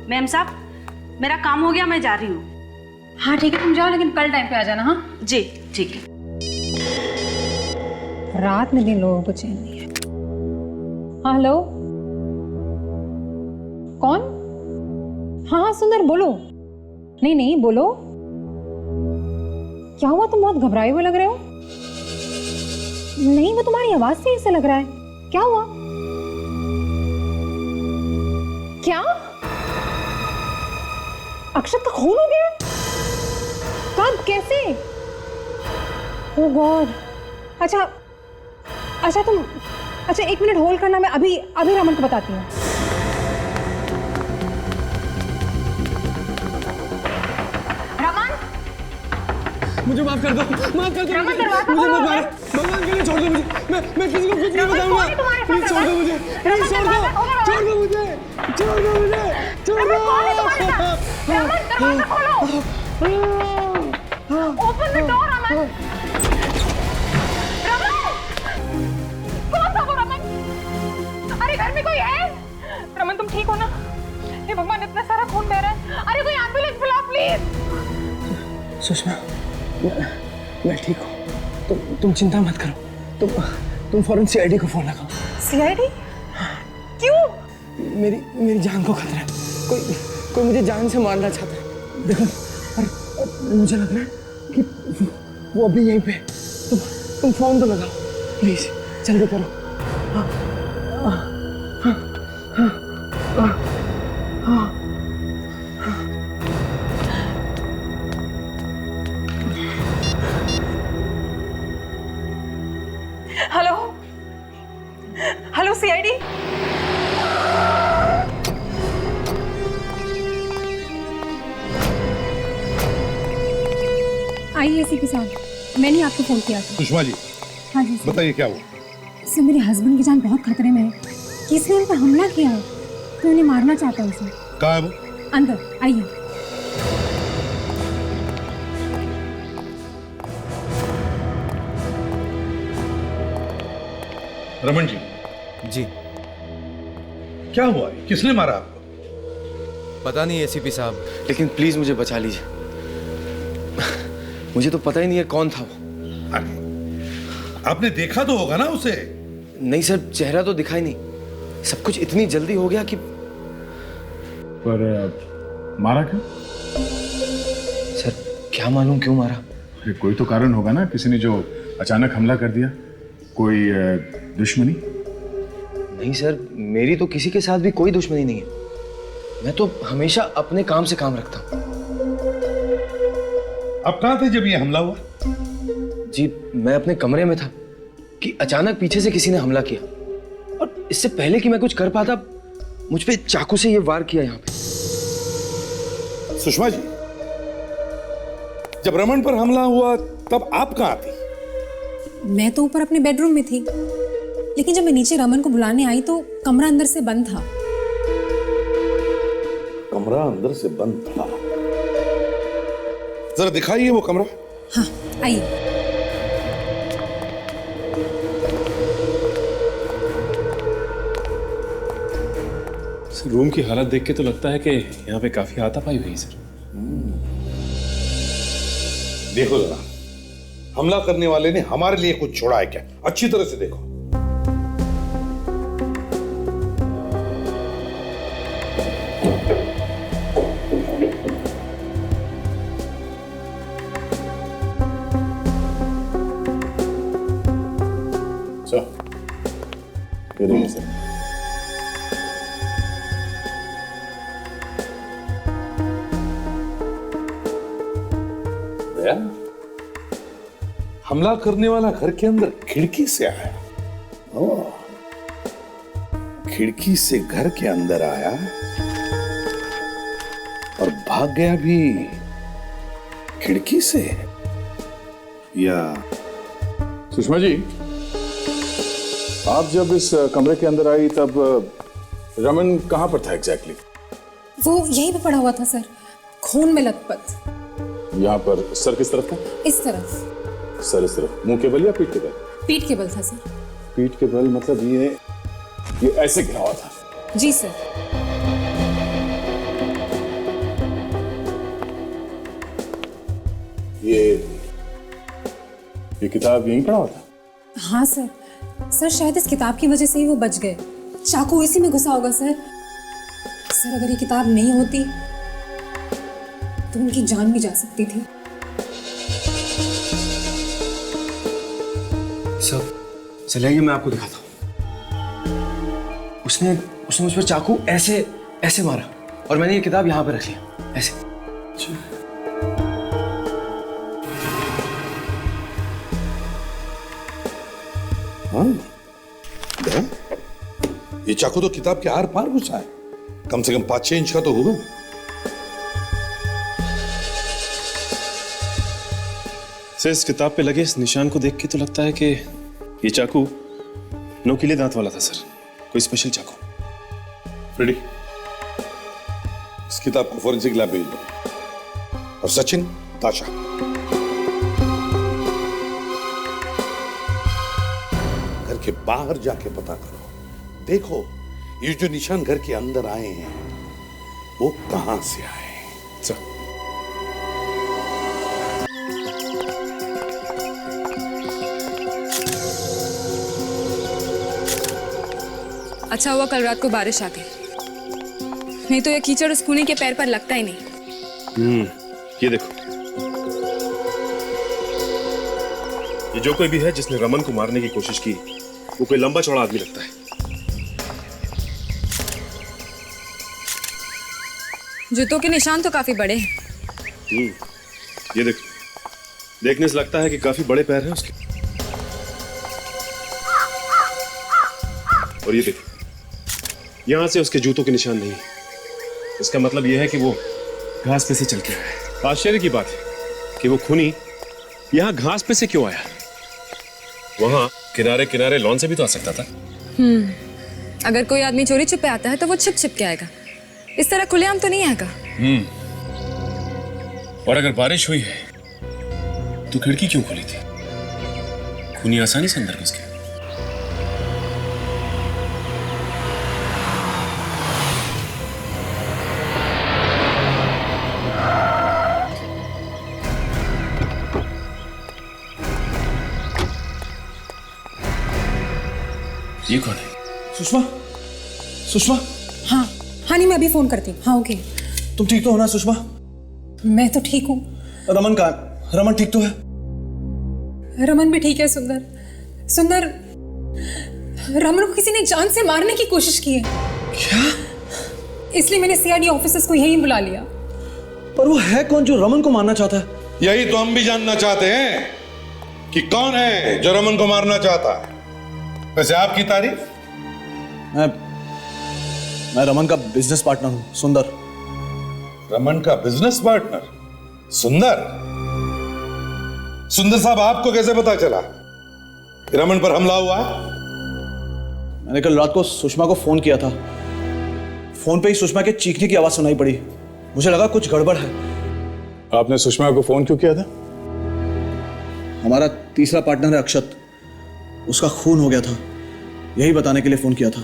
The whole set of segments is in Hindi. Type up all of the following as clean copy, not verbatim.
मैम साहब मेरा काम हो गया, मैं जा रही हूँ। हाँ ठीक है, तुम जाओ लेकिन कल टाइम पे आ जाना। हाँ जी ठीक है। रात में दिन लोगों को चैन नहीं है। हाँ हेलो, कौन? हाँ हाँ सुंदर बोलो। नहीं नहीं बोलो, क्या हुआ? तुम बहुत घबराए हुए लग रहे हो। नहीं वो तुम्हारी आवाज से ऐसा लग रहा है। क्या हुआ? क्या अक्षत का खून हो गया? कब, कैसे? ओह गॉड। अच्छा अच्छा तुम, अच्छा 1 मिनट होल्ड करना, मैं अभी अभी रमन को बताती हूँ। रमन मुझे माफ कर दो, माफ कर दो। रमन दरवाजा मुझे खोलो। मत मारो, भगवान के लिए छोड़ दो मुझे। मैं किसी को कुछ नहीं बताऊंगा। प्लीज छोड़ दो मुझे, प्लीज छोड़ दो, छोड़ दो मुझे, छोड़ दो मुझे, छोड़ दो। रमन दरवाजा खोलो। Open the door Raman. Raman कौन था वो? रमन अरे घर में कोई है? रमन तुम ठीक हो ना? हे भगवान इतना सारा खून बह रहा है। अरे कोई एम्बुलेंस बुलाओ प्लीज। सुषमा मैं ठीक हूँ, तुम चिंता मत करो। तुम फौरन सीआईडी को फोन लगाओ। सीआईडी? क्यों? मेरी जान को खतरा है। कोई मुझे जान से मारना चाहता है। देखो और मुझे लग रहा है कि वो अभी यहीं पे। तुम फोन तो लगाओ प्लीज, जल्दी करो। Hello hello CID. आइए एसीपी साहब, मैंने आपको फोन किया था। सुषमा जी हाँ जी सर। बताइए क्या हुआ? सर मेरे हस्बैंड की जान बहुत खतरे में है। किसी ने उन पर हमला किया है तो उन्हें मारना चाहता है उसे। कहाँ है वो? अंदर आइए। रमन जी जी क्या हुआ है? किसने मारा आपको? पता नहीं एसीपी साहब। लेकिन प्लीज मुझे बचा लीजिए। मुझे तो पता ही नहीं है कौन था वो। अरे आपने देखा तो होगा ना उसे? नहीं सर, चेहरा तो दिखाई नहीं। सब कुछ इतनी जल्दी हो गया कि। पर मारा क्यों? सर क्या मालूम क्यों मारा। अरे कोई तो कारण होगा ना, किसी ने जो अचानक हमला कर दिया। कोई दुश्मनी? नहीं सर, मेरी तो किसी के साथ भी कोई दुश्मनी नहीं है। मैं तो हमेशा अपने काम से काम रखता हूँ। आप कहाँ थे जब ये हमला हुआ? जी मैं अपने कमरे में था कि अचानक पीछे से किसी ने हमला किया, और इससे पहले कि मैं कुछ कर पाता मुझ पे चाकू से ये वार किया यहाँ पे। सुषमा जी जब रमन पर हमला हुआ तब आप कहाँ थी? मैं तो ऊपर अपने बेडरूम में थी, लेकिन जब मैं नीचे रमन को बुलाने आई तो कमरा अंदर से बंद था। कमरा अंदर से बंद था? जरा दिखाइए वो कमरा। हाँ आइए। रूम की हालत देख के तो लगता है कि यहाँ पे काफी हाथापाई हुई सर। देखो जरा, हमला करने वाले ने हमारे लिए कुछ छोड़ा है क्या? अच्छी तरह से देखो। ये देखिए सर। हमला करने वाला घर के अंदर खिड़की से आया। ओह, खिड़की से घर के अंदर आया और भाग गया भी खिड़की से। या सुषमा जी, आप जब इस कमरे के अंदर आई तब रमन कहाँ पर था एग्जैक्टली? वो यहीं पे पड़ा हुआ था सर, खून में लथपथ। यहाँ पर सर किस तरफ था? इस तरफ। सर इस तरफ, मुंह के बल या पीठ के बल? पीठ के बल था सर। पीठ के बल मतलब ये ऐसे गिरा हुआ था? जी सर। ये किताब यहीं पड़ा हुआ था? हाँ सर, सर शायद इस किताब की वजह से ही वो बच गए। चाकू इसी में घुसा होगा सर। सर अगर ये किताब नहीं होती तो उनकी जान भी जा सकती थी। सब चलिए मैं आपको दिखाता हूँ। उसने मुझ पर चाकू ऐसे ऐसे मारा और मैंने ये किताब यहाँ पे रख लिया ऐसे। हाँ, ये चाकू तो किताब के आर पार घुसा है, कम से कम 5-6 इंच का तो होगा। सर इस किताब पे लगे इस निशान को देख के तो लगता है कि ये चाकू नोकीले दांत वाला था सर, कोई स्पेशल चाकू। रेडी, इस किताब को फॉरेंसिक लैब भेज दो। और सचिन, ताशा, घर के बाहर जाके पता करो, देखो ये जो निशान घर के अंदर आए हैं वो कहां से आए। सर अच्छा हुआ कल रात को बारिश आ गई, नहीं तो ये कीचड़ उस खूनी के पैर पर लगता ही नहीं। ये देखो, ये जो कोई भी है जिसने रमन को मारने की कोशिश की वो कोई लंबा चौड़ा आदमी लगता है। जूतों के निशान तो काफी बड़े हैं। ये देखो, देखने से लगता है कि काफी बड़े पैर हैं उसके। और ये देखो, यहां से उसके जूतों के निशान नहीं है। इसका मतलब यह है कि वो घास पे से चल के आया है। आश्चर्य की बात है कि वो खूनी यहां घास पे से क्यों आया? वहां किनारे किनारे लॉन से भी तो आ सकता था। अगर कोई आदमी चोरी छुपे आता है तो वो छिप छिप के आएगा, इस तरह खुलेआम तो नहीं आएगा। और अगर बारिश हुई है तो खिड़की क्यों खुली थी? खूनी आसानी से अंदर घुस गया। ये कौन है? सुषमा, सुषमा। हाँ हाँ, नहीं मैं अभी फोन करती हूँ। हाँ ओके। तुम ठीक तो हो ना सुषमा? मैं तो ठीक हूँ। रमन कहाँ? रमन ठीक तो है? रमन भी ठीक है। सुंदर, सुंदर, रमन को किसी ने जान से मारने की कोशिश की है। क्या? इसलिए मैंने सीआईडी ऑफिसर्स को यहीं बुला लिया। पर वो है कौन जो रमन को मारना चाहता है? यही तो हम भी जानना चाहते हैं कि कौन है जो रमन को मारना चाहता है। वैसे आपकी तारीफ? मैं रमन का बिजनेस पार्टनर हूं, सुंदर। रमन का बिजनेस पार्टनर सुंदर? सुंदर साहब, आपको कैसे पता चला कि रमन पर हमला हुआ? मैंने कल रात को सुषमा को फोन किया था। फोन पे ही सुषमा के चीखने की आवाज सुनाई पड़ी। मुझे लगा कुछ गड़बड़ है। आपने सुषमा को फोन क्यों किया था? हमारा तीसरा पार्टनर है अक्षत, उसका खून हो गया था, यही बताने के लिए फोन किया था।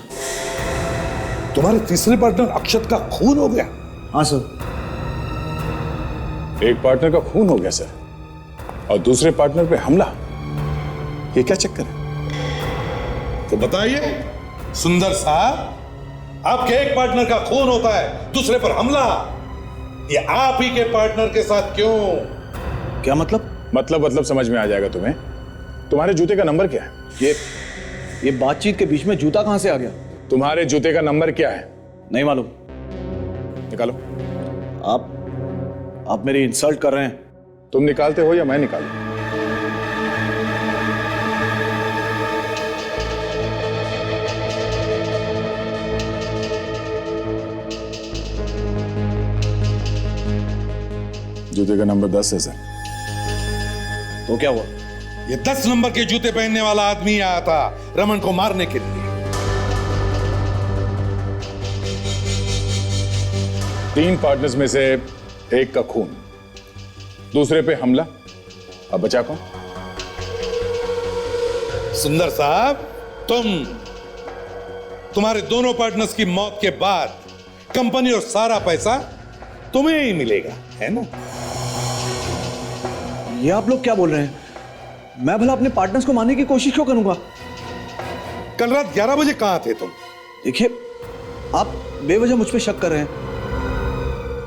तुम्हारे तीसरे पार्टनर अक्षत का खून हो गया? हाँ सर। एक पार्टनर का खून हो गया सर, और दूसरे पार्टनर पे हमला। ये क्या चक्कर है? तो बताइए सुंदर साहब, आपके एक पार्टनर का खून होता है, दूसरे पर हमला, ये आप ही के पार्टनर के साथ क्यों? क्या मतलब? मतलब समझ में आ जाएगा तुम्हें। तुम्हारे जूते का नंबर क्या है? ये बातचीत के बीच में जूता कहां से आ गया? तुम्हारे जूते का नंबर क्या है? नहीं मालूम। निकालो। आप मेरी इंसल्ट कर रहे हैं। तुम निकालते हो या मैं निकालूं? जूते का नंबर 10 है सर। तो क्या हुआ? ये 10 नंबर के जूते पहनने वाला आदमी आया था रमन को मारने के लिए। 3 पार्टनर्स में से एक का खून, दूसरे पे हमला, अब बचा कौन? सुंदर साहब, तुम्हारे दोनों पार्टनर्स की मौत के बाद कंपनी और सारा पैसा तुम्हें ही मिलेगा, है ना? ये आप लोग क्या बोल रहे हैं? मैं भला अपने पार्टनर्स को मारने की कोशिश क्यों करूंगा? कल रात 11 बजे कहां थे तुम? देखिए, आप बेवजह मुझ पे शक कर रहे हैं।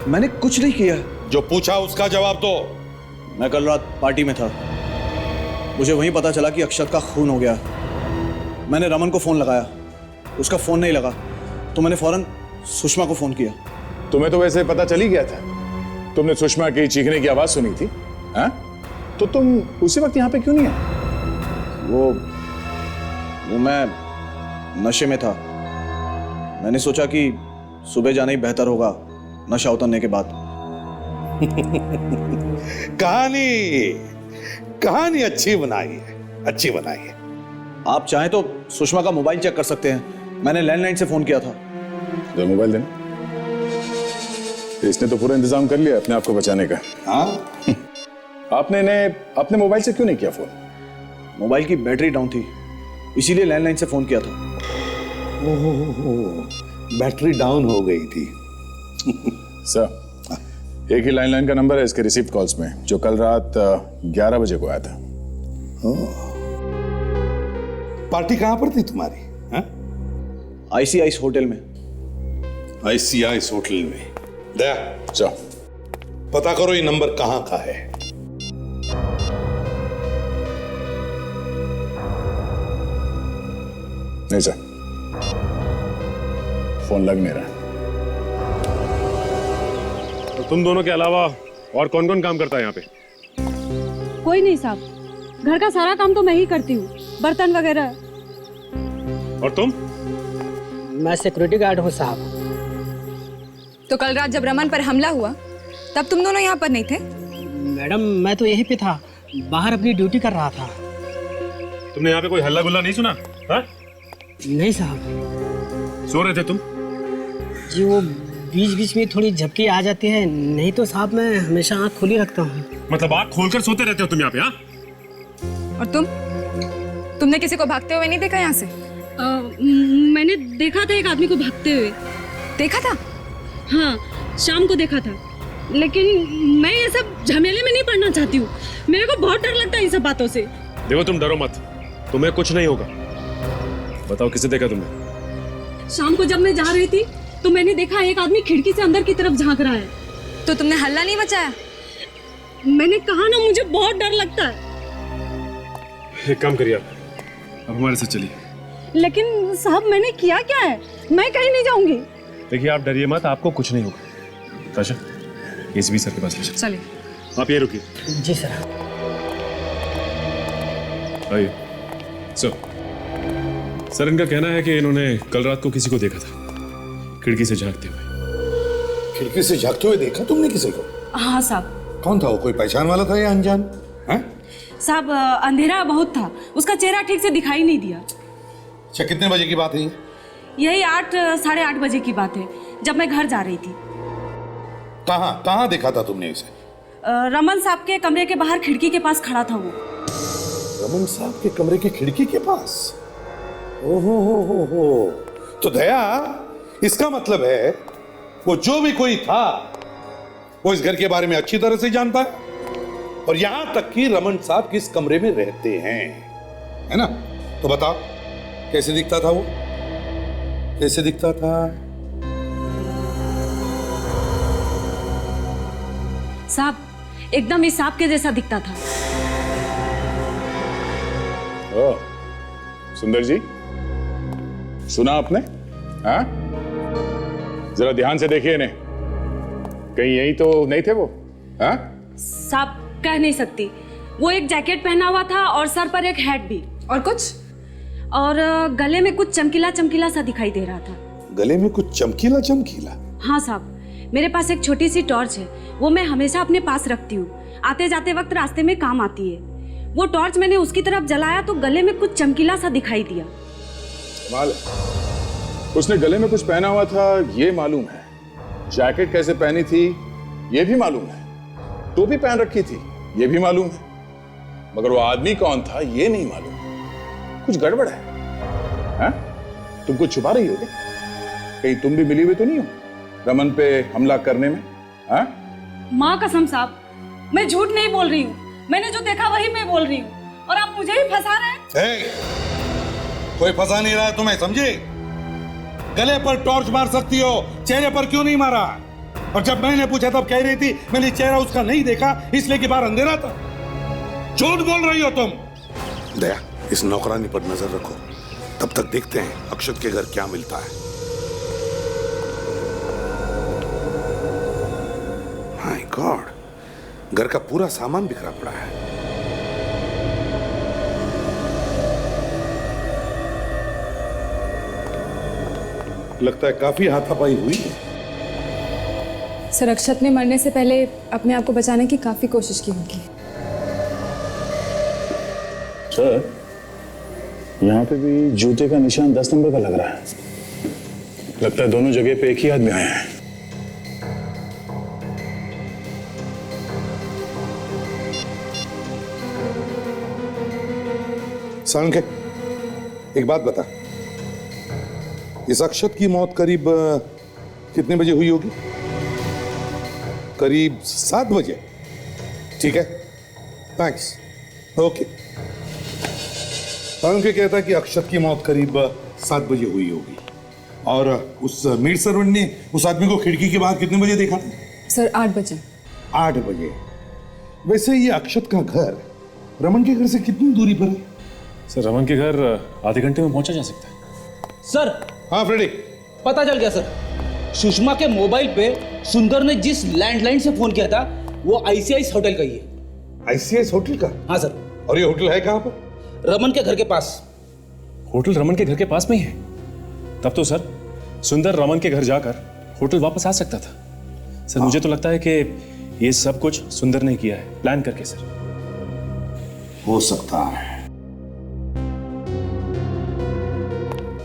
मैंने कुछ नहीं किया। जो पूछा उसका जवाब दो। मैं कल रात पार्टी में था। मुझे वहीं पता चला कि अक्षत का खून हो गया। मैंने रमन को फोन लगाया, उसका फोन नहीं लगा, तो मैंने फौरन सुषमा को फोन किया। तुम्हें तो वैसे पता चल ही गया था। तुमने सुषमा की चीखने की आवाज सुनी थी, हाँ? तो तुम उसी वक्त यहाँ पे क्यों नहीं आए? वो मैं नशे में था। मैंने सोचा कि सुबह जाना ही बेहतर होगा नशा उतरने के बाद। कहानी अच्छी बनाई है, अच्छी बनाई है। आप चाहें तो सुषमा का मोबाइल चेक कर सकते हैं। मैंने लैंडलाइन से फोन किया था। दो मोबाइल देना। इसने तो पूरा इंतजाम कर लिया अपने आप को बचाने का। हाँ? आपने इन्हें अपने मोबाइल से क्यों नहीं किया फोन? मोबाइल की बैटरी डाउन थी, इसीलिए लैंडलाइन से फोन किया था। बैटरी डाउन हो गई थी। सर, एक ही लैंडलाइन का नंबर है इसके रिसीव्ड कॉल्स में, जो कल रात 11 बजे को आया था। पार्टी कहां पर थी तुम्हारी? आईसीआईस होटल में। आईसीआईस होटल में? दया, जाओ पता करो ये नंबर कहां का है। नहीं सर, फोन लग नहीं रहा। तो तुम दोनों के अलावा और कौन कौन काम करता है यहाँ पे? कोई नहीं साहब, घर का सारा काम तो मैं ही करती हूँ, बर्तन वगैरह। और तुम? मैं सिक्योरिटी गार्ड हूँ साहब। तो कल रात जब रमन पर हमला हुआ तब तुम दोनों यहाँ पर नहीं थे? मैडम, मैं तो यहीं पे था, बाहर अपनी ड्यूटी कर रहा था। तुमने यहाँ पे कोई हल्ला गुल्ला नहीं सुना? हाँ? नहीं साहब। सो रहे थे तुम? जी वो बीच बीच में थोड़ी झपकी आ जाती है, नहीं तो साहब मैं हमेशा आँख खुली रखता हूँ। मतलब आँख खोलकर सोते रहते हो तुम यहाँ पे? हाँ? और तुमने किसी को भागते हुए नहीं देखा यहाँ से? मैंने देखा था एक आदमी को भागते हुए। देखा था? हाँ, शाम को देखा था, लेकिन मैं ये सब झमेले में नहीं पड़ना चाहती हूँ। मेरे को बहुत डर लगता है इन सब बातों से। देखो, तुम डरो मत, तुम्हें कुछ नहीं होगा। बताओ, किसे देखा तुमने? शाम को जब मैं जा रही थी तो मैंने देखा एक आदमी खिड़की से अंदर की तरफ झांक रहा है। तो तुमने हल्ला नहीं मचाया? मैंने कहा ना, मुझे बहुत डर लगता है। एक काम करिए, आप अब हमारे साथ चलिए। लेकिन साहब, मैंने किया क्या है? मैं कहीं नहीं जाऊंगी। देखिए, आप डरिए मत, आपको कुछ नहीं होगा। ताशा, एसपी सर के पास ले चलो। चलिए। आप ये रुकिए। जी सर। आइए। सर, इनका कहना है कि इन्होंने कल रात को किसी को देखा था खिड़की से झांकते हुए। खिड़की से झांकते हुए देखा तुमने किसी को? हाँ साहब। कौन था वो? कोई पहचान वाला था या अनजान? साहब, अंधेरा बहुत था, उसका चेहरा ठीक से दिखाई नहीं दिया। अच्छा, कितने बजे की बात है ये? यही 8 साढ़े 8 बजे की बात है, जब मैं घर जा रही थी। कहाँ देखा था तुमने इसे? रमन साहब के कमरे के बाहर खिड़की के पास खड़ा था वो। रमन साहब के कमरे की खिड़की के पास? ओहो हो। तो दया, इसका मतलब है वो जो भी कोई था वो इस घर के बारे में अच्छी तरह से जानता है, और यहां तक कि रमन साहब किस कमरे में रहते हैं, है ना? तो बताओ, कैसे दिखता था वो? कैसे दिखता था? साहब, एकदम इस सांप के जैसा दिखता था। ओह, सुंदर जी, सुना आपने? हाँ? जरा ध्यान से देखिए इन्हें, कहीं यही तो नहीं थे वो? हाँ? साहब, कह नहीं सकती। वो एक जैकेट पहना हुआ था और सर पर एक हैट भी। और कुछ? और गले में कुछ चमकीला चमकीला सा दिखाई दे रहा था। गले में कुछ चमकीला चमकीला? हाँ साहब, मेरे पास एक छोटी सी टॉर्च है, वो मैं हमेशा अपने पास रखती हूँ, आते जाते वक्त रास्ते में काम आती है। वो टॉर्च मैंने उसकी तरफ जलाया तो गले में कुछ चमकीला सा दिखाई दिया। कमाल है, उसने गले में कुछ पहना हुआ था ये मालूम है, जैकेट कैसे पहनी थी ये भी मालूम है, टोपी पहन रखी थी ये भी मालूम है, मगर वो आदमी कौन था ये नहीं मालूम। कुछ गड़बड़ है। हाँ? तुम कुछ छुपा रही हो क्या? कहीं तुम भी मिली हुई तो नहीं हो रमन पे हमला करने में? हाँ? माँ कसम साहब, मैं झूठ नहीं बोल रही हूँ। मैंने जो देखा वही मैं बोल रही हूँ और आप मुझे ही फंसा रहे हैं। कोई फंसा नहीं रहा है तुम्हें, समझे? गले पर टॉर्च मार सकती हो, चेहरे पर क्यों नहीं मारा? और जब मैंने पूछा तब कह रही थी मैंने चेहरा उसका नहीं देखा इसलिए कि बाहर अंधेरा था। झूठ बोल रही हो तुम। दया, इस नौकरानी पर नजर रखो, तब तक देखते हैं अक्षत के घर क्या मिलता है। माय गॉड, घर का पूरा सामान बिखरा पड़ा है। लगता है काफी हाथापाई हुई है। सर, अक्षत ने मरने से पहले अपने आप को बचाने की काफी कोशिश की होगी। सर, यहाँ पे भी जूते का निशान 10 नंबर का लग रहा है। लगता है दोनों जगह पे एक ही आदमी आया है। सांके, एक बात बता, इस अक्षत की मौत करीब कितने बजे हुई होगी? करीब 7 बजे। ठीक है, थैंक्स, ओके। सांके कहता है कि अक्षत की मौत करीब 7 बजे हुई होगी। और उस मेड सर्वेंट ने उस आदमी को खिड़की के बाहर कितने बजे देखा? सर, 8 बजे। 8 बजे। वैसे ये अक्षत का घर रमन के घर से कितनी दूरी पर है? सर, रमन के घर आधे घंटे में पहुंचा जा सकता है। सर, हाँ फ्रेडी, पता चल गया सर। सुषमा के मोबाइल पे सुंदर ने जिस लैंडलाइन से फोन किया था वो आईसीआई होटल का ही है। आईसीआई होटल का? हाँ सर। और ये होटल है कहाँ पर? रमन के घर के पास। होटल रमन के घर के पास में ही है? तब तो सर सुंदर रमन के घर जाकर होटल वापस आ सकता था। सर, मुझे तो लगता है कि ये सब कुछ सुंदर ने किया है, प्लान करके। सर, हो सकता है।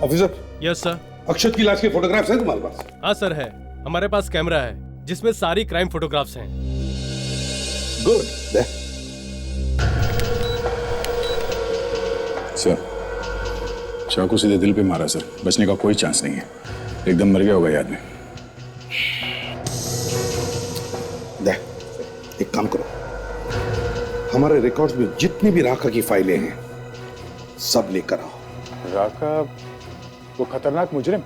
ऑफिसर। Yes sir. अक्षत की लाश के फोटोग्राफ्स हैं तुम्हारे पास? हाँ सर, है। हमारे पास कैमरा है जिसमें सारी क्राइम फोटोग्राफ्स हैं। गुड। सर, चाकू सीधे दिल पे मारा सर, बचने का कोई चांस नहीं है। एकदम मर गया होगा ये आदमी। एक काम करो, हमारे रिकॉर्ड्स में जितनी भी राका की फाइलें हैं सब लेकर आओ। राका, वो खतरनाक मुजरिम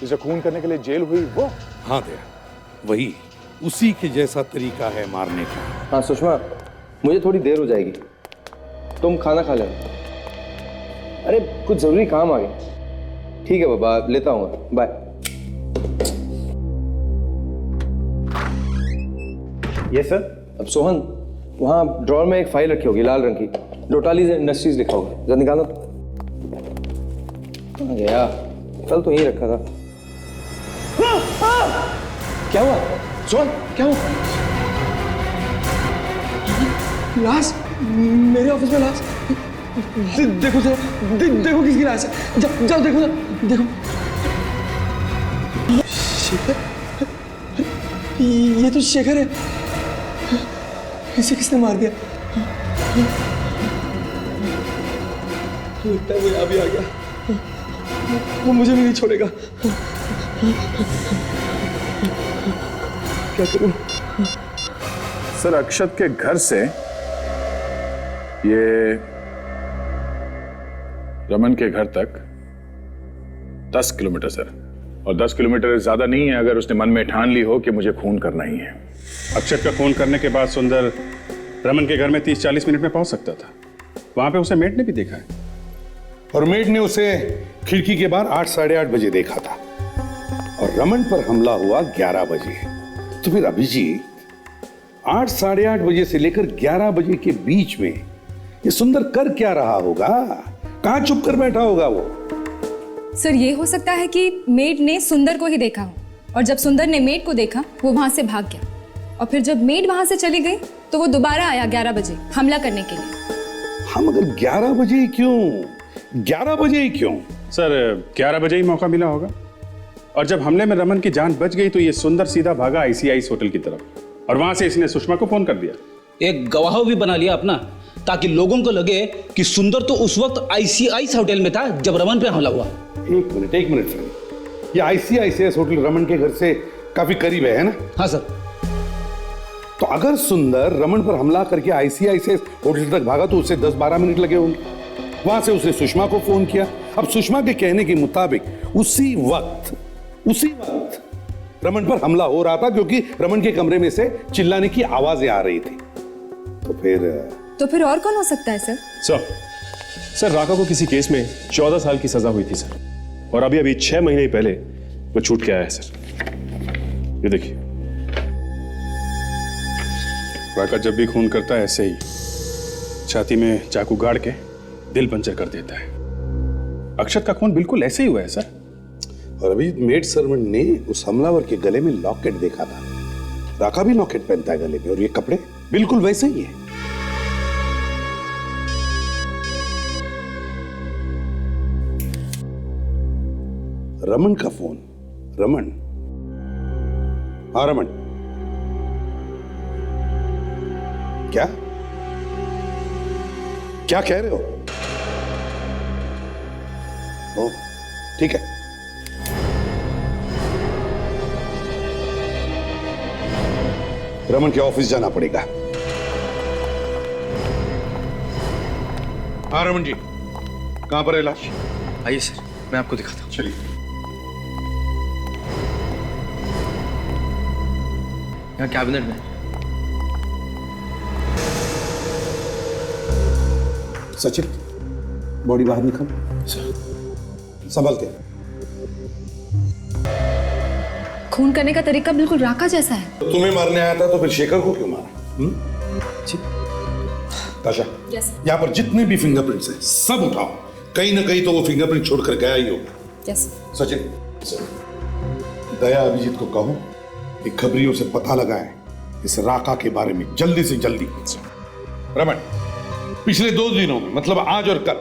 जिसे खून करने के लिए जेल हुई, वो? हाँ दया, वही, उसी के जैसा तरीका है मारने का। हाँ सुषमा, मुझे थोड़ी देर हो जाएगी, तुम खाना खा लेना। अरे कुछ जरूरी काम आ गया। ठीक है बाबा, लेता हूँ, बाय। ये सर। अब सोहन, वहाँ ड्रॉर में एक फाइल रखी होगी लाल रंग की, डोटालीज इंडस्ट्रीज लिखा होगा, जरा निकालो। कहाँ गया? कल तो यहीं रखा था। क्या हुआ सोहन, क्या हुआ? लाश, मेरे ऑफिस में लाश। देखो जरा, देखो किसकी लाश है। जाओ देखो जरा, देखो। शेखर, ये तो शेखर है। इसे किसने मार दिया? लगता है वो यहाँ भी आ गया, वो मुझे भी नहीं छोड़ेगा। क्या करूं? सर, अक्षत के घर से ये रमन के घर तक 10 किलोमीटर सर, और 10 किलोमीटर ज्यादा नहीं है अगर उसने मन में ठान ली हो कि मुझे खून करना ही है। अक्षत का खून करने के बाद सुंदर रमन के घर में 30-40 मिनट में पहुंच सकता था। वहां पे उसे मेड ने भी देखा है, और मेड ने उसे खिड़की के बाहर 8-8:30 बजे देखा था, और रमन पर हमला हुआ 11 बजे। तो फिर अभिजीत 8-8:30 बजे से लेकर 11 बजे के बीच में ये सुंदर कर क्या रहा होगा? कहां छुप कर बैठा होगा वो? सर, ये हो सकता है कि मेड ने सुंदर को ही देखा हो, और जब सुंदर ने मेड को देखा वो वहां से भाग गया, और फिर जब मेड वहां से चली गई तो वो दोबारा आया 11 बजे हमला करने के लिए। हम अगर 11 बजे ही क्यों? 11 बजे ही क्यों? सर 11 बजे ही मौका मिला होगा, और जब हमले में रमन की जान बच गई तो ये सुंदर सीधा भागा आईसीआई होटल की तरफ, और वहां से इसने सुषमा को फोन कर दिया। एक गवाह भी बना लिया अपना, ताकि लोगों को लगे कि सुंदर तो उस वक्त आईसीआई होटल में था जब रमन पे हमला हुआ। एक मिनट फ्रेंड, ये आईसीआई होटल रमन के घर से काफी करीब है ना? हाँ सर। तो अगर सुंदर रमन पर हमला करके आईसीआईसीआई होटल तक भागा तो उसे 10-12 मिनट लगे होंगे। वहां से उसने सुषमा को फोन किया। अब सुषमा के कहने के मुताबिक उसी वक्त रमन पर हमला हो रहा था, क्योंकि रमन के कमरे में से चिल्लाने की आवाजें आ रही थी। तो फिर और कौन हो सकता है सर? सर राका को किसी केस में 14 साल की सजा हुई थी सर, और अभी 6 महीने पहले वो छूट के आया है सर। ये देखिए, राका जब भी खून करता है ऐसे ही छाती में चाकू गाड़ के दिल पंचर कर देता है। अक्षत का खून बिल्कुल ऐसे ही हुआ है सर। और अभी मेड सर्वेंट ने उस हमलावर के गले में लॉकेट देखा था। राका भी लॉकेट पहनता है गले में, और ये कपड़े बिल्कुल वैसे ही है। रमन का फोन। रमन, हाँ रमन, क्या क्या कह रहे हो? ओ, ठीक है। रमन के ऑफिस जाना पड़ेगा। हाँ रमन जी, कहां पर है लाश? आइए सर, मैं आपको दिखाता हूँ। चलिए। यहाँ कैबिनेट में। सचिन, बॉडी बाहर निकाल। संभल के। खून करने का तरीका बिल्कुल राका जैसा है। तो तुम्हें मारने आया था तो फिर शेखर को क्यों मारा? ताशा, यहाँ पर जितने भी फिंगरप्रिंट्स हैं सब उठाओ। कहीं ना कहीं तो वो फिंगरप्रिंट छोड़कर गया ही होगा। यस सचिन, दया अभिजीत को कहो कि खबरियों से पता लगाए इस राका के बारे में जल्दी से जल्दी। रमन, पिछले 2 दिनों में, मतलब आज और कल,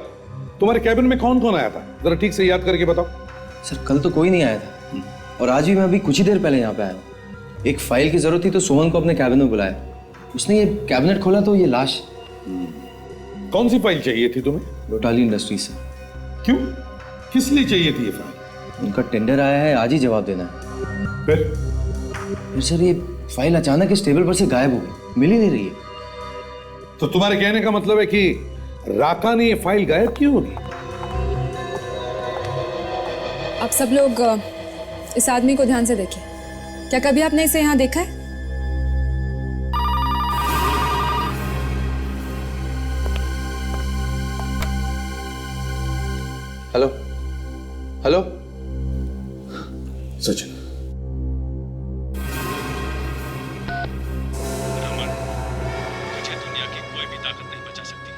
तुम्हारे कैबिन में कौन कौन आया था? जरा ठीक से याद करके बताओ। सर कल तो कोई नहीं आया था, और आज भी मैं अभी कुछ ही देर पहले यहाँ पे आया हूँ। एक फाइल की जरूरत थी तो सोहन को अपने कैबिन में बुलाया। उसने ये कैबिनेट खोला तो ये लाश। कौन सी फाइल चाहिए थी तुम्हें? लोटाली इंडस्ट्रीज से। क्यों, किस लिए चाहिए थी ये फाइल? उनका टेंडर आया है, आज ही जवाब देना है। फिर सर ये फाइल अचानक इस टेबल पर से गायब हो गई, मिल ही नहीं रही है। तो तुम्हारे कहने का मतलब है कि राका ने ये फाइल गायब क्यों होगी? आप सब लोग इस आदमी को ध्यान से देखिए। क्या कभी आपने इसे यहाँ देखा है? हेलो हेलो सचिन, तुझे दुनिया की कोई भी ताकत नहीं बचा सकती।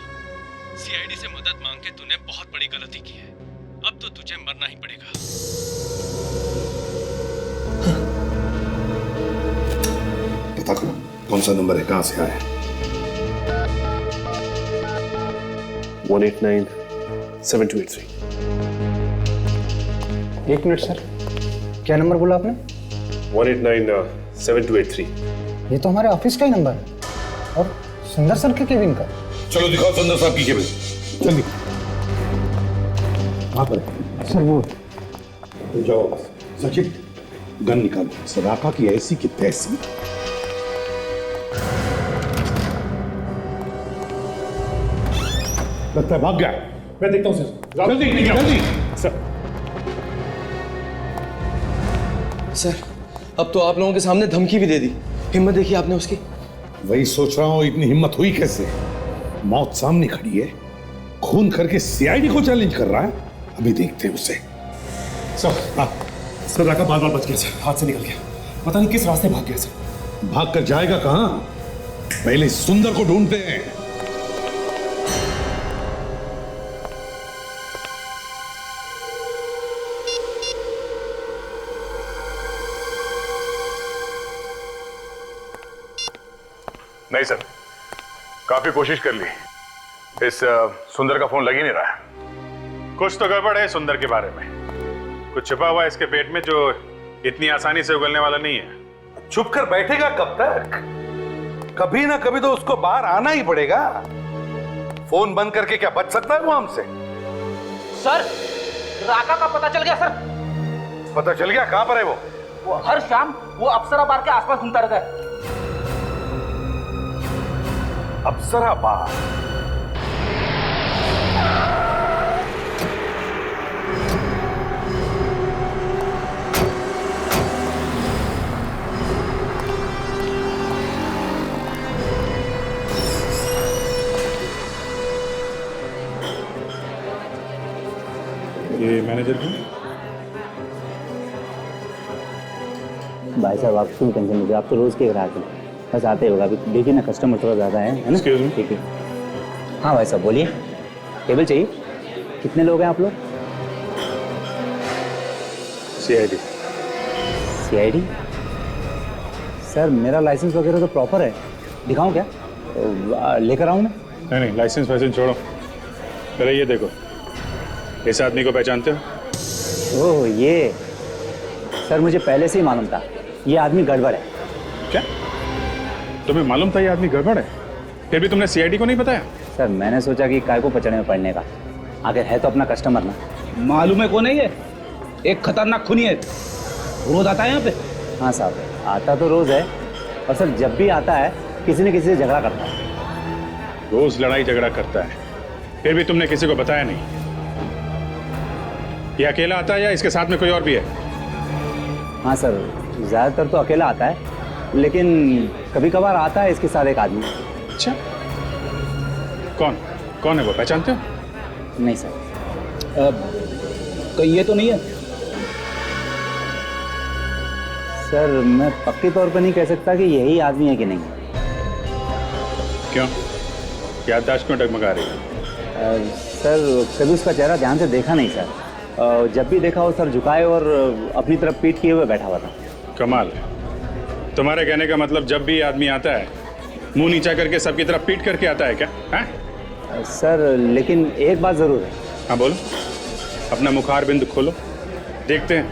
सीआईडी से मदद मांग के तूने बहुत बड़ी गलती की है। अब तो तुझे मरना ही पड़ेगा। पता करो कौन सा नंबर है, कहां से आया है। 189-7283। 1 मिनट सर, क्या नंबर बोला आपने? 189-7283। ये तो हमारे ऑफिस का ही नंबर है, और सुंदर सर के केबिन का। चलो दिखाओ सुंदर साहब की केबिन। जल्दी। वहां पर सर वो तो जाओ। सचिन, गन निकालो। सदाका की ऐसी की तैसी। लगता है भाग गया। मैं देखता हूं सर। जल्दी जल्दी। सर अब तो आप लोगों के सामने धमकी भी दे दी। हिम्मत देखिए आपने उसकी। वही सोच रहा हूं, इतनी हिम्मत हुई कैसे? मौत सामने खड़ी है, खून करके सीआईडी को चैलेंज कर रहा है। अभी देखते हैं उसे। सर राका बार बच गया सर, हाथ से निकल गया। पता नहीं किस रास्ते भाग गया सर। भाग कर जाएगा कहां? पहले सुंदर को ढूंढते हैं। नहीं सर, काफी कोशिश कर ली, इस सुंदर का फोन लग ही नहीं रहा है। कुछ तो गड़बड़ है सुंदर के बारे में। कुछ छिपा हुआ है इसके पेट में जो इतनी आसानी से उगलने वाला नहीं है। छुप कर बैठेगा कब तक? कभी ना कभी तो उसको बाहर आना ही पड़ेगा। फोन बंद करके क्या बच सकता है वो हमसे? सर, राका का पता चल गया सर। पता चल गया? कहां पर है वो? वो हर शाम वो अप्सरा बार के आसपास घूमता रहता है। अफसराबाद। ये मैनेजर कौन? भाई साहब, आपको टेंशन लीजिए, आप तो रोज के ग्राहक हैं, बस आते होगा। अभी देखिए ना, कस्टमर थोड़ा ज़्यादा है ना। Excuse me? ठीक है। हाँ भाई साहब, बोलिए। टेबल चाहिए? कितने लोग हैं आप लोग? CID। CID? सर, मेरा लाइसेंस वगैरह तो प्रॉपर है, दिखाऊं क्या? लेकर आऊं मैं? नहीं, लाइसेंस वाइसेंस छोड़ो, पहले ये देखो, इस आदमी को पहचानते हो? ओह, ये सर मुझे पहले से ही मालूम था, ये आदमी गड़बड़ है। क्या तुम्हें मालूम था ये आदमी गड़बड़ है, फिर भी तुमने CID को नहीं बताया? सर, मैंने सोचा कि काय को पचड़े में पड़ने का, आखिर है तो अपना कस्टमर ना। मालूम है कौन है ये? एक खतरनाक खूनी है, रोज आता है यहाँ पे। हाँ साहब, आता तो रोज है, और सर जब भी आता है किसी न किसी से झगड़ा करता है। रोज लड़ाई झगड़ा करता है, फिर भी तुमने किसी को बताया नहीं? ये अकेला आता है या इसके साथ में कोई और भी है? हाँ सर, ज़्यादातर तो अकेला आता है, लेकिन कभी कभार आता है इसके साथ एक आदमी। अच्छा, कौन कौन है वो, पहचानते हो? नहीं सर। कहीं ये तो नहीं है? सर, मैं पक्की तौर पर नहीं कह सकता कि यही आदमी है कि नहीं। क्यों, याददाश्त क्यों डगमगा रही है? सर, कभी उसका चेहरा ध्यान से देखा नहीं सर। जब भी देखा हो सर झुकाए और अपनी तरफ पीठ किए हुए बैठा हुआ था। कमाल है, तुम्हारे कहने का मतलब जब भी आदमी आता है मुंह नीचा करके सबकी तरफ पीट करके आता है क्या? हैं? सर, लेकिन एक बात ज़रूर है। हाँ बोलो, अपना मुखार बिंदु खोलो, देखते हैं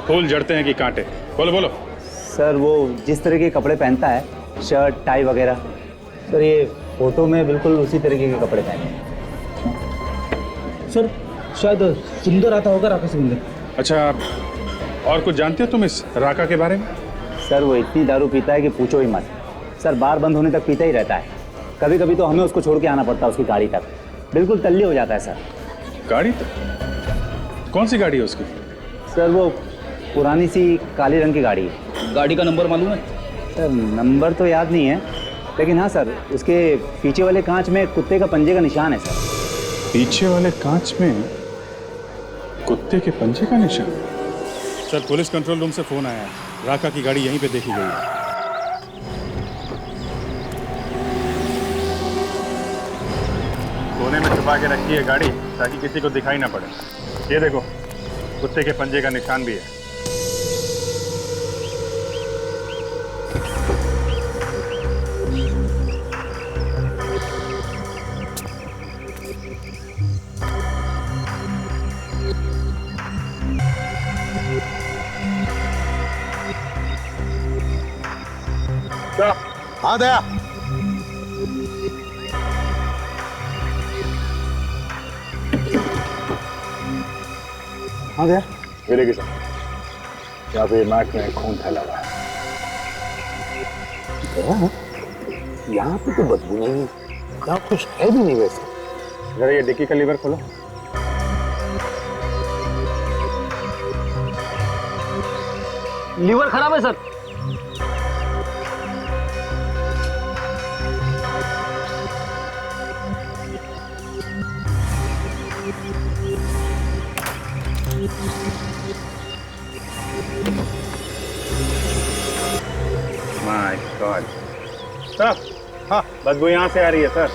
फूल जड़ते हैं कि कांटे। बोलो बोलो। सर, वो जिस तरह के कपड़े पहनता है, शर्ट टाई वगैरह, सर ये फोटो में बिल्कुल उसी तरीके के कपड़े पहने हैं। सर, शायद सुंदर आता होगा, राका सुंदर। अच्छा, और कुछ जानते हो तुम इस राका के बारे में? सर, वो इतनी दारू पीता है कि पूछो ही मत। सर, बार बंद होने तक पीता ही रहता है, कभी कभी तो हमें उसको छोड़ के आना पड़ता है उसकी गाड़ी तक, बिल्कुल तल्ली हो जाता है सर। गाड़ी तक? कौन सी गाड़ी है उसकी? सर, वो पुरानी सी काले रंग की गाड़ी है। गाड़ी का नंबर मालूम है? सर, नंबर तो याद नहीं है, लेकिन हाँ सर, उसके पीछे वाले कांच में कुत्ते का पंजे का निशान है सर। पीछे वाले कांच में कुत्ते के पंजे का निशान? सर, पुलिस कंट्रोल रूम से फोन आया है, राका की गाड़ी यहीं पे देखी गई है। कोने में छुपा के रखी है गाड़ी ताकि किसी को दिखाई ना पड़े। ये देखो, कुत्ते के पंजे का निशान भी है। हाँ दया, हाँ दया, ये देखिए सर, यहाँ पे मैट में खून फैला हुआ है। यहाँ पे तो बदबू नहीं, यहाँ कुछ है भी नहीं वैसे। जरा ये डिक्की का लीवर खोलो। लीवर खराब है सर। माय गॉड सर, हाँ बदबू यहाँ से आ रही है सर।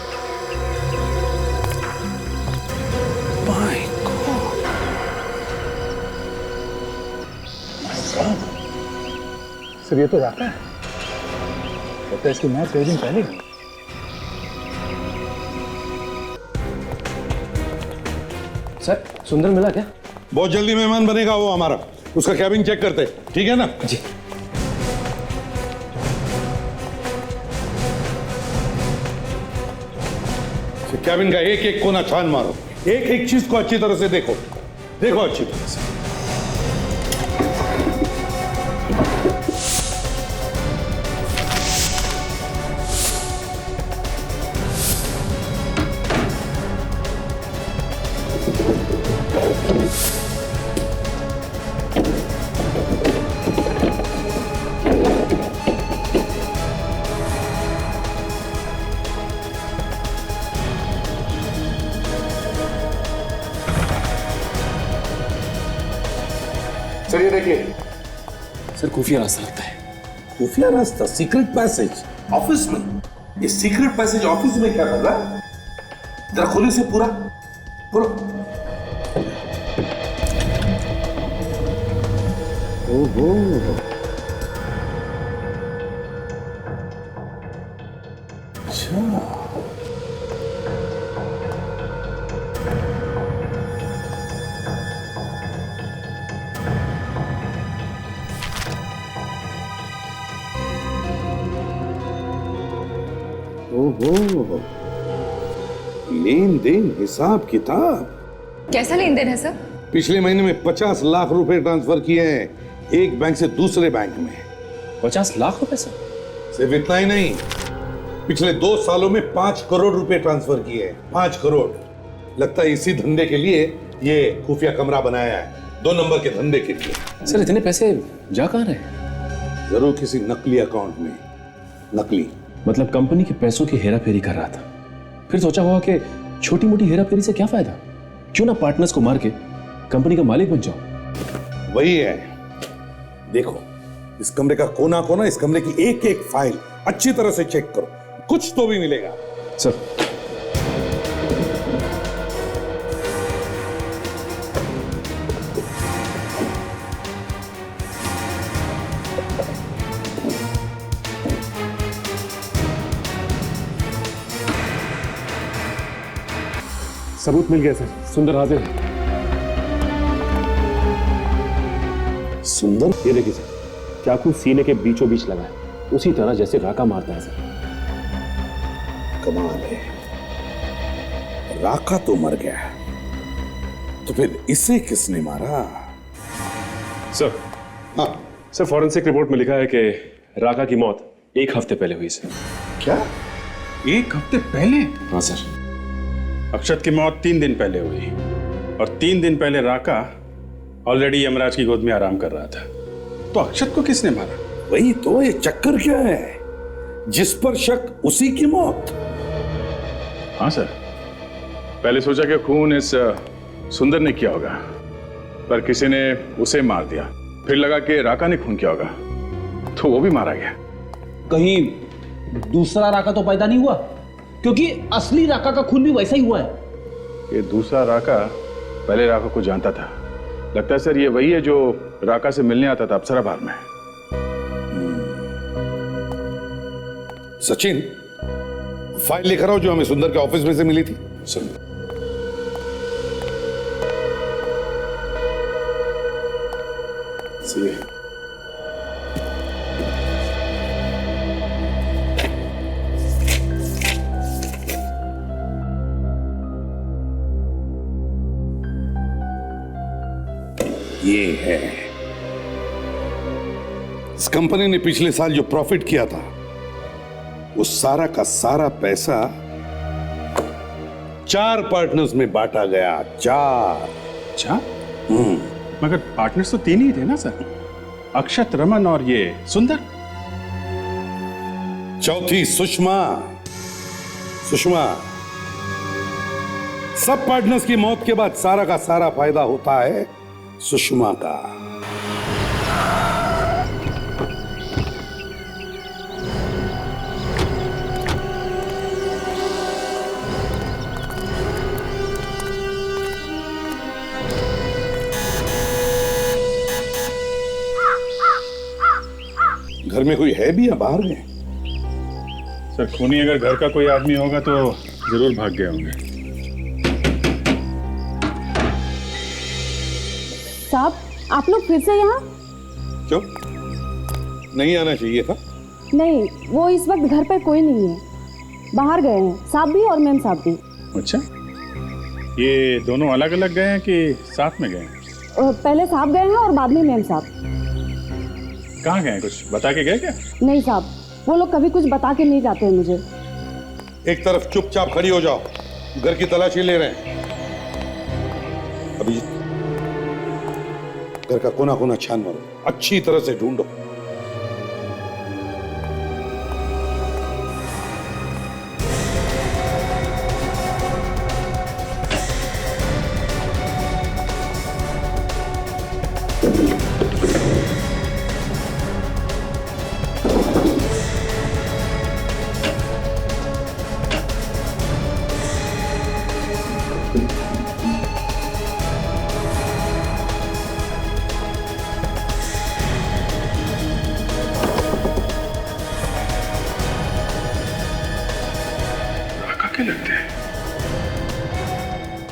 सर, ये तो राका है, तो इसकी मैच 2 दिन पहले। सर, सुंदर मिला क्या? बहुत जल्दी मेहमान बनेगा वो हमारा, उसका कैबिन चेक करते, ठीक है ना? जी। कैबिन का एक एक कोना छान मारो, एक एक चीज को अच्छी तरह से देखो, देखो अच्छी तरह से। सर ये देखिए। सर खुफिया रास्ता लगता है। खुफिया रास्ता, सीक्रेट पैसेज ऑफिस में। ये सीक्रेट पैसेज ऑफिस में क्या कर रहा है? जरा खोलिए से पूरा बोलो। ओहो, अच्छा। ओहो, लेन देन हिसाब किताब। कैसा लेन देन है सर? पिछले महीने में 50 लाख रुपए ट्रांसफर किए हैं एक बैंक से दूसरे बैंक में। 50 लाख रुपए सर? सिर्फ इतना ही नहीं, पिछले 2 सालों में 5 करोड़ रुपए ट्रांसफर किए हैं। 5 करोड़। लगता है इसी धंधे के लिए ये खुफिया कमरा बनाया है, 2 नंबर के धंधे के लिए। सर इतने पैसे जा कहां रहे? जरूर किसी नकली अकाउंट में। नकली मतलब कंपनी के पैसों की हेरा फेरी कर रहा था। फिर सोचा होगा कि छोटी मोटी हेरा फेरी से क्या फायदा, क्यों ना पार्टनर्स को मार के कंपनी का मालिक बन जाओ। वही है। देखो इस कमरे का कोना कोना, इस कमरे की एक एक फाइल अच्छी तरह से चेक करो, कुछ तो भी मिलेगा। सर सबूत मिल गया सर, सुंदर हाजिर है। सुंदर? ये देखिए सर, चाकू सीने के बीचों बीच लगा है, उसी तरह जैसे राका मारता है सर। कमाल है, राका तो मर गया, तो फिर इसे किसने मारा? सर हाँ सर, फॉरेंसिक रिपोर्ट में लिखा है कि राका की मौत 1 हफ्ते पहले हुई सर। क्या? 1 हफ्ते पहले? हाँ सर। अक्षत की मौत 3 दिन पहले हुई और 3 दिन पहले राका ऑलरेडी यमराज की गोद में आराम कर रहा था। तो अक्षत को किसने मारा? वही तो, ये चक्कर क्या है? जिस पर शक उसी की मौत। हाँ सर, पहले सोचा कि खून इस सुंदर ने किया होगा, पर किसी ने उसे मार दिया। फिर लगा कि राका ने खून किया होगा, तो वो भी मारा गया। कहीं दूसरा राका तो पैदा नहीं हुआ? क्योंकि असली राका का खून भी वैसा ही हुआ है। ये दूसरा राका पहले राका को जानता था। लगता है सर ये वही है जो राका से मिलने आता था अप्सरा बार में। सचिन, फाइल लेकर आओ जो हमें सुंदर के ऑफिस में से मिली थी। सर ये है, इस कंपनी ने पिछले साल जो प्रॉफिट किया था वो सारा का सारा पैसा 4 पार्टनर्स में बांटा गया। 4। अच्छा, मगर पार्टनर्स तो 3 ही थे ना सर, अक्षत, रमन और ये सुंदर। चौथी सुषमा। सुषमा, सब पार्टनर्स की मौत के बाद सारा का सारा फायदा होता है सुषमा का। घर में कोई है भी या बाहर गए? सर खूनी अगर घर का कोई आदमी होगा तो जरूर भाग गए होंगे। साहब, आप लोग फिर से यहाँ? क्यों? नहीं आना चाहिए था? नहीं, वो इस वक्त घर पर कोई नहीं है, बाहर गए हैं, साहब भी और मैम साहब भी। अच्छा, ये दोनों अलग अलग गए हैं कि साथ में गए हैं? पहले साहब गए हैं और बाद में मैम साहब। कहाँ गए? कुछ बता के गए क्या? नहीं साहब, वो लोग कभी कुछ बता के नहीं जाते हैं मुझे। एक तरफ चुपचाप खड़ी हो जाओ, घर की तलाशी ले रहे हैं। अभिजीत, घर का कोना कोना छान मारो, अच्छी तरह से ढूंढो।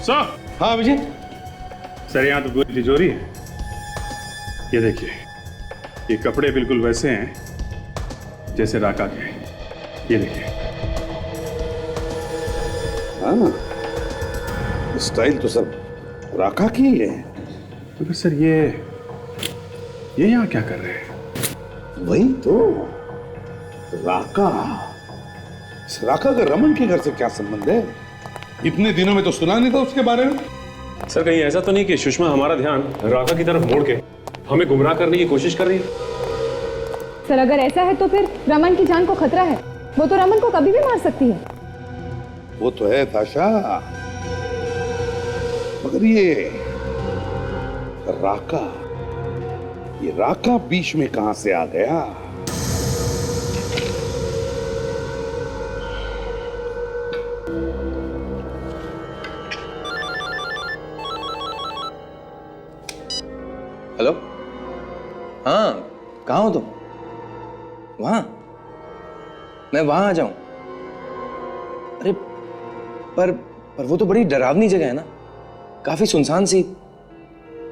सर। हाँ अभिजीत। सर यहाँ तो पूरी तिजोरी है। ये देखिए, ये कपड़े बिल्कुल वैसे हैं जैसे राका के। ये देखिए। हाँ, स्टाइल तो सब राका की ही है। तो फिर सर ये यहाँ क्या कर रहे हैं? वही तो, राका। राका का रमन के घर से क्या संबंध है? इतने दिनों में तो सुना नहीं था उसके बारे में। सर कहीं ऐसा तो नहीं कि सुषमा हमारा ध्यान राका की तरफ मोड़ के हमें गुमराह करने की कोशिश कर रही है? सर अगर ऐसा है तो फिर रमन की जान को खतरा है। वो तो रमन को कभी भी मार सकती है। वो तो है ताशा, मगर ये राका बीच में कहां से आ गया? हेलो। हाँ, कहाँ हो तुम? वहां? मैं वहां आ जाऊं? अरे पर वो तो बड़ी डरावनी जगह है ना, काफी सुनसान सी।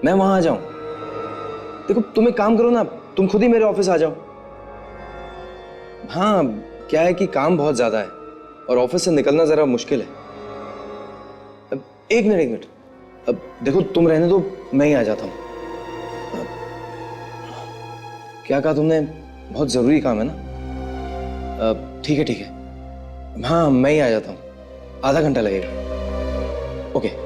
मैं वहां आ जाऊं? देखो तुम एक काम करो ना, तुम खुद ही मेरे ऑफिस आ जाओ। हाँ, क्या है कि काम बहुत ज्यादा है और ऑफिस से निकलना जरा मुश्किल है। अब एक मिनट, अब देखो तुम रहने दो, मैं ही आ जाता हूं। क्या कहा तुमने? बहुत जरूरी काम है ना? ठीक है। हाँ, मैं ही आ जाता हूं, आधा घंटा लगेगा। ओके।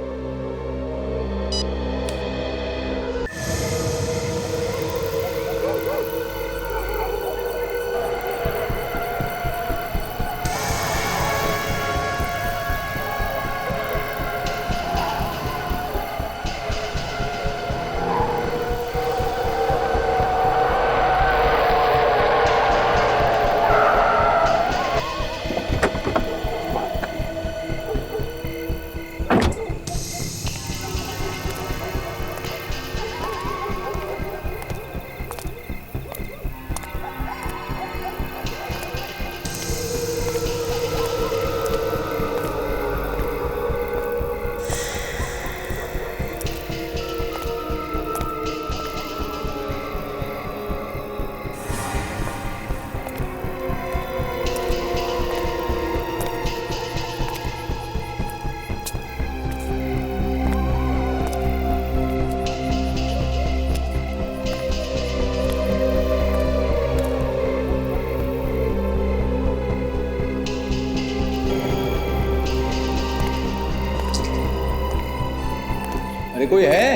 अरे कोई है?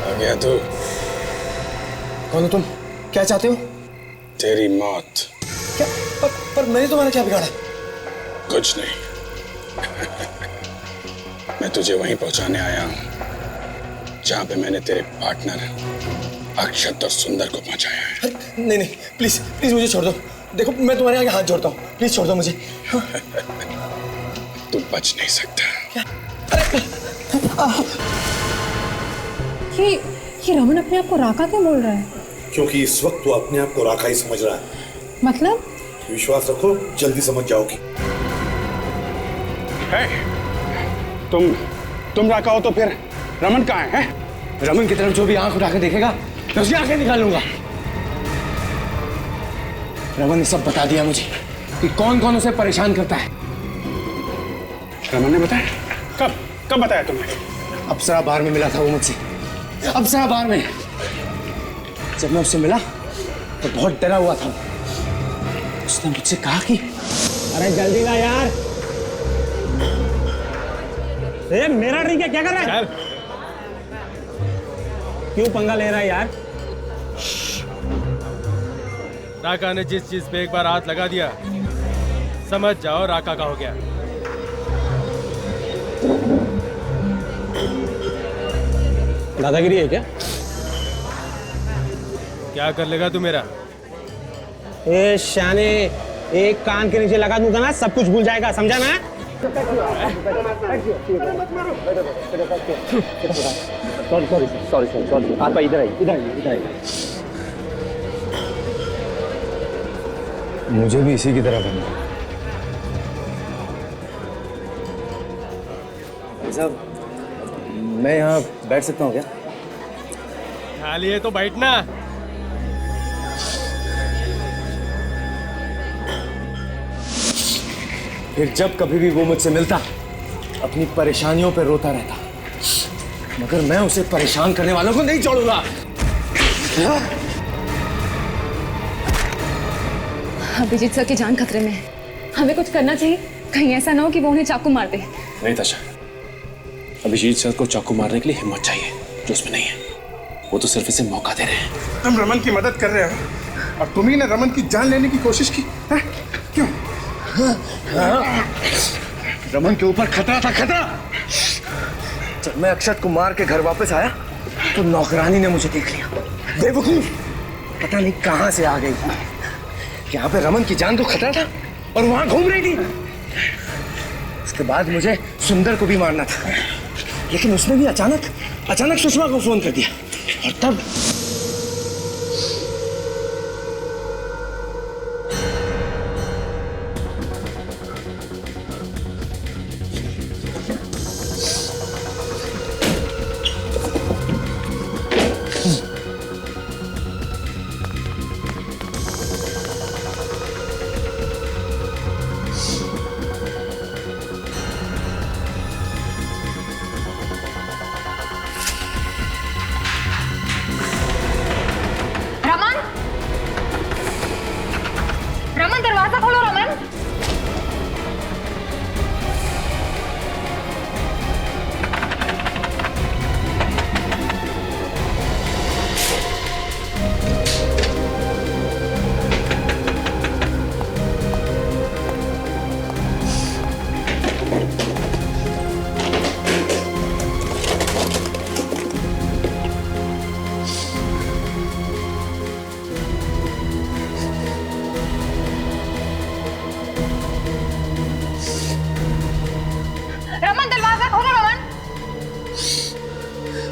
आ गया तू? कौन हो तुम? क्या चाहते हो? तेरी मौत। क्या? पर मैंने तुम्हारा क्या बिगाड़ा? कुछ नहीं। मैं तुझे वहीं पहुंचाने आया हूं जहां पे मैंने तेरे पार्टनर अक्षत और सुंदर को पहुंचाया है। नहीं, प्लीज मुझे छोड़ दो। देखो मैं तुम्हारे आगे हाथ जोड़ता हूँ, प्लीज छोड़ दो मुझे। तू बच नहीं सकता। ये रमन अपने आप को राका क्यों बोल रहा है? क्योंकि इस वक्त वो अपने आप को राका ही समझ रहा है। मतलब? विश्वास रखो, जल्दी समझ जाओगी। तुम राका हो तो फिर रमन कहाँ है? रमन की तरफ जो भी आंख उठा के देखेगा मैं उसकी आंखें निकालूंगा। रमन ने सब बता दिया मुझे कि कौन कौन उसे परेशान करता है। रमन ने बताया? कब बताया तुमने? अप्सरा बार में मिला था वो मुझसे। अप्सरा बार में जब मैं उससे मिला तो बहुत डरा हुआ था। उसने मुझसे कहा कि अरे जल्दी ला यार। मेरा ड्रिंक है, क्या कर रहा है? क्यों पंगा ले रहा है यार? राका ने जिस चीज पे एक बार हाथ लगा दिया, समझ जाओ राका का हो गया। दादागिरी है क्या? क्या कर लेगा तू मेरा? ए शाने, एक कान के नीचे लगा दूंगा ना, सब कुछ भूल जाएगा, समझा ना? सॉरी आप इधर आइए। मुझे भी इसी की तरह बनना है। भाई साहब, मैं यहाँ बैठ सकता हूँ क्या? खाली है तो बैठना। फिर जब कभी भी वो मुझसे मिलता अपनी परेशानियों पे रोता रहता, मगर मैं उसे परेशान करने वालों को नहीं छोड़ूंगा। अभिजीत सर की जान खतरे में है, हमें कुछ करना चाहिए। कहीं ऐसा ना हो कि वो उन्हें चाकू मार दे। नहीं ताशा, अभिजीत सर को चाकू मारने के लिए हिम्मत चाहिए जो उसमें नहीं है। वो तो सिर्फ इसे मौका दे रहे हैं। तुम रमन की मदद कर रहे हो और तुम ही ने रमन की जान लेने की कोशिश की है? क्यों? रमन के ऊपर खतरा था, खतरा। जब मैं अक्षत को मार के घर वापस आया तो नौकरानी ने मुझे देख लिया। बेवकूफ, पता नहीं कहां से आ गई। यहाँ पे रमन की जान को खतरा था और वहां घूम रही थी। उसके बाद मुझे सुंदर को भी मारना था, लेकिन उसने भी अचानक सुषमा को फोन कर दिया और तब रमन, दरवाजा खोलो रमन।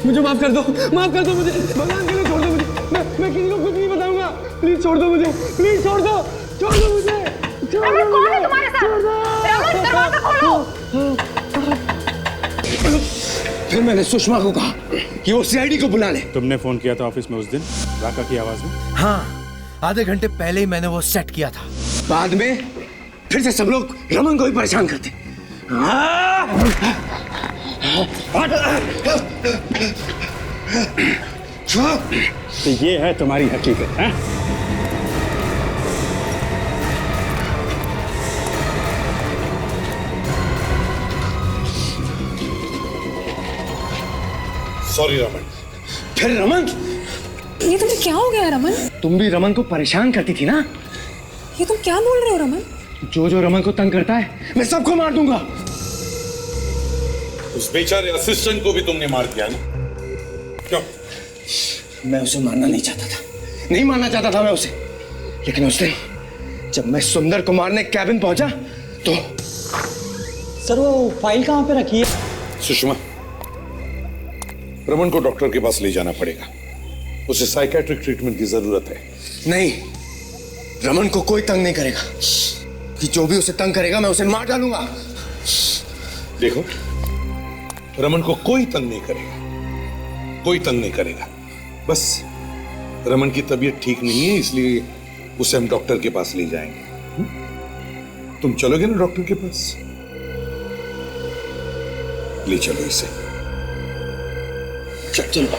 मुझे माफ कर दो मुझे, भगवान के लिए छोड़ दो मुझे। मैं किसी को कुछ नहीं बताऊंगा। प्लीज छोड़ दो मुझे, प्लीज छोड़ दो मुझे। रमन, कौन है तुम्हारे साथ? रमन, दरवाजा खोलो। फिर मैंने सुषमा को कहा कि वो सीआईडी को बुला ले। तुमने फोन किया था ऑफिस में उस दिन राका की आवाज में? हाँ, आधे घंटे पहले ही मैंने वो सेट किया था। बाद में फिर से सब लोग रमन को ही परेशान करते। तो ये है तुम्हारी हकीकत है? सॉरी रमन। फिर रमन, ये तुम्हें क्या हो गया रमन? तुम भी रमन को परेशान करती थी ना? ये तुम क्या बोल रहे हो रमन? जो रमन को तंग करता है मैं सबको मार दूंगा। उस बेचारे असिस्टेंट को भी तुमने मार दिया ना? क्यों? मैं उसे मारना नहीं चाहता था, मैं उसे। लेकिन उस दिन जब मैं सुंदर को मारने कैबिन पहुंचा तो सर वो फाइल कहाँ पे रखी है? सुषमा, रमन को डॉक्टर के पास ले जाना पड़ेगा। उसे साइकेट्रिक ट्रीटमेंट की जरूरत है। नहीं, रमन को कोई तंग नहीं करेगा। कि जो भी उसे तंग करेगा मैं उसे मार डालूंगा। देखो, रमन को कोई तंग नहीं करेगा। बस रमन की तबीयत ठीक नहीं है, इसलिए उसे हम डॉक्टर के पास ले जाएंगे। तुम चलोगे ना डॉक्टर के पास? ले चलो इसे। चलो।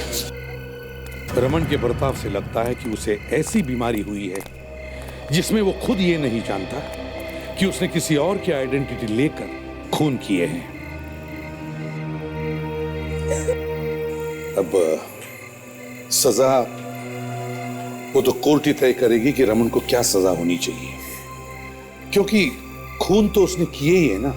रमन के बर्ताव से लगता है कि उसे ऐसी बीमारी हुई है जिसमें वो खुद ये नहीं जानता कि उसने किसी और की आइडेंटिटी लेकर खून किए हैं। अब सजा वो तो कोर्ट ही तय करेगी कि रमन को क्या सजा होनी चाहिए, क्योंकि खून तो उसने किए ही है ना।